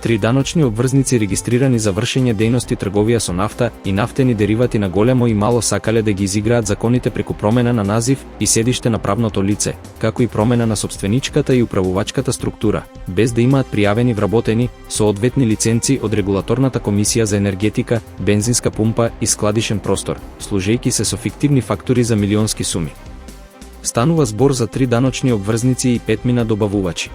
3 даночни обврзници регистрирани за вршење дејности трговија со нафта и нафтени деривати на големо и мало сакале да ги изиграат законите преку промена на назив и седиште на правното лице, како и промена на собственичката и управувачката структура, без да имаат пријавени вработени, соодветни лиценци од Регулаторната комисија за енергетика, бензинска пумпа и складишен простор, служејќи се со фиктивни фактури за милионски суми. Станува збор за 3 даночни обврзници и 5 добавувачи.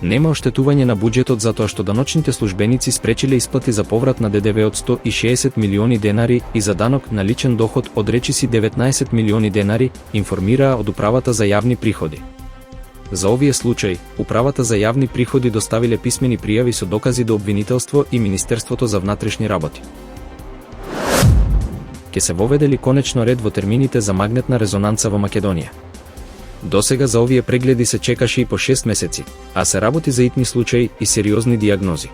Нема оштетување на буџетот затоа што даночните службеници спречиле исплати за поврат на ДДВ од 160 милиони денари и за данок на личен доход од речиси 19 милиони денари, информираа од Управата за јавни приходи. За овие случаи, Управата за јавни приходи доставиле писмени пријави со докази до обвинителство и Министерството за внатрешни работи. Ке се воведе ли конечно ред во термините за магнетна резонанца во Македонија? Досега за овие прегледи се чекаше и по 6 месеци, а се работи за итни случаи и сериозни диагнози.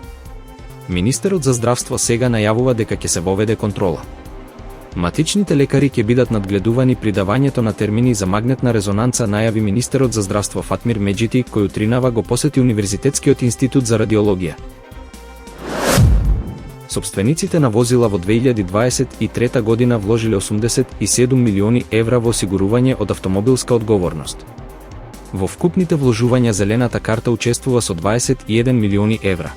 Министерот за здравство сега најавува дека ќе се воведе контрола. Матичните лекари ќе бидат надгледувани при давањето на термини за магнетна резонанца, најави министерот за здравство Фатмир Меджити, кој утринава го посети Универзитетскиот институт за радиологија. Собствениците на возила во 2023 година вложиле 87 милиони евра во осигурување од автомобилска одговорност. Во вкупните вложувања зелената карта учествува со 21 милиони евра.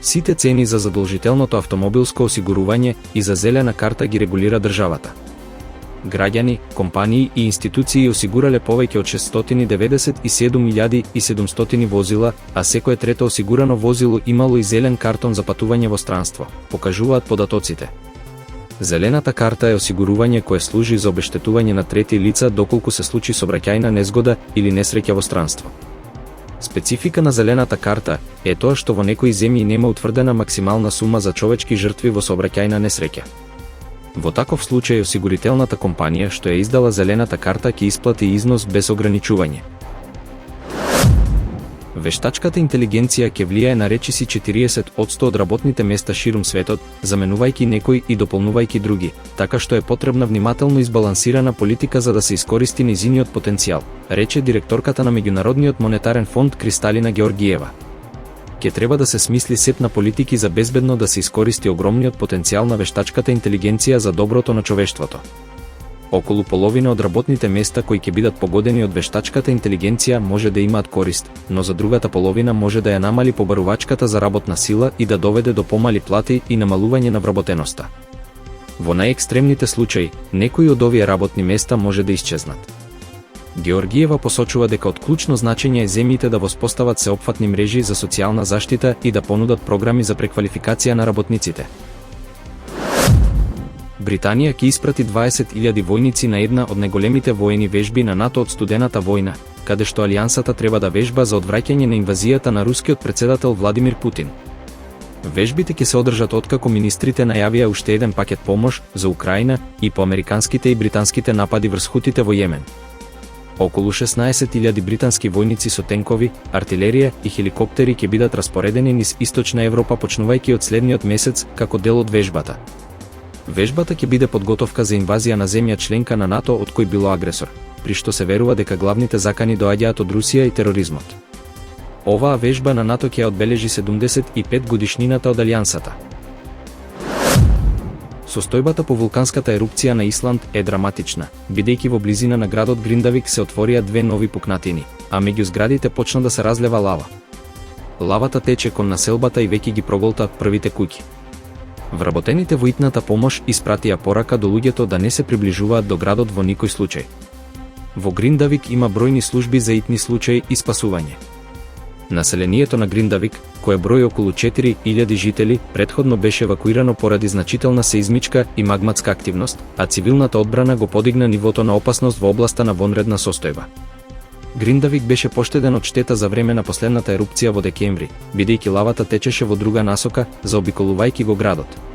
Сите цени за задолжителното автомобилско осигурување и за зелена карта ги регулира државата. Граѓани, компании и институции осигурале повеќе од 697.700 возила, а секое трето осигурано возило имало и зелен картон за патување во странство, покажуваат податоците. Зелената карта е осигурување кое служи за обештетување на трети лица доколку се случи сообраќајна незгода или несреќа во странство. Специфика на зелената карта е тоа што во некои земји нема утврдена максимална сума за човечки жртви во сообраќајна несреќа. Во таков случај осигурителната компанија што ја издала зелената карта ќе исплати износ без ограничување. Вештачката интелигенција ќе влијае на речиси 40% од работните места ширум светот, заменувајќи некои и дополнувајќи други, така што е потребна внимателно избалансирана политика за да се искористи нејзиниот потенцијал, рече директорката на Меѓународниот монетарен фонд Кристалина Георгиева. Ќе треба да се смисли сет на политики за безбедно да се искористи огромниот потенцијал на вештачката интелигенција за доброто на човештвото. Околу половина од работните места кои ќе бидат погодени од вештачката интелигенција може да имаат корист, но за другата половина може да ја намали побарувачката за работна сила и да доведе до помали плати и намалување на вработеноста. Во најекстремните случаи, некои од овие работни места може да исчезнат. Георгиева посочува дека од клучно значење е земјите да воспостават сеопфатни мрежи за социјална заштита и да понудат програми за преквалификација на работниците. Британија ќе испрати 20.000 војници на една од најголемите воени вежби на НАТО од студената војна, каде што алијансата треба да вежба за одвраќање на инвазијата на рускиот председател Владимир Путин. Вежбите ќе се одржат откако министрите најавија уште еден пакет помош за Украина и по американските и британските напади врз хутите во Јемен. Околу 16.000 британски војници со тенкови, артилерија и хеликоптери ќе бидат распоредени низ Источна Европа почнувајќи од следниот месец како дел од вежбата. Вежбата ќе биде подготовка за инвазија на земја членка на НАТО од кој било агресор, при што се верува дека главните закани доаѓаат од Русија и тероризмот. Оваа вежба на НАТО ќе одбележи 75 годишнината од алијансата. Состојбата по вулканската ерупција на Исланд е драматична, бидејќи во близина на градот Гриндавик се отворија 2 нови пукнатини, а меѓу зградите почна да се разлева лава. Лавата тече кон населбата и веќе ги проголта првите куќи. Вработените во итната помош испратија порака до луѓето да не се приближуваат до градот во никој случај. Во Гриндавик има бројни служби за итни случаи и спасување. Населението на Гриндавик, кое брои околу 4000 жители, претходно беше евакуирано поради значителна сеизмичка и магматска активност, а цивилната одбрана го подигна нивото на опасност во областа на вонредна состојба. Гриндавик беше поштеден од штета за време на последната ерупција во декември, бидејќи лавата течеше во друга насока, заобиколувајќи го градот.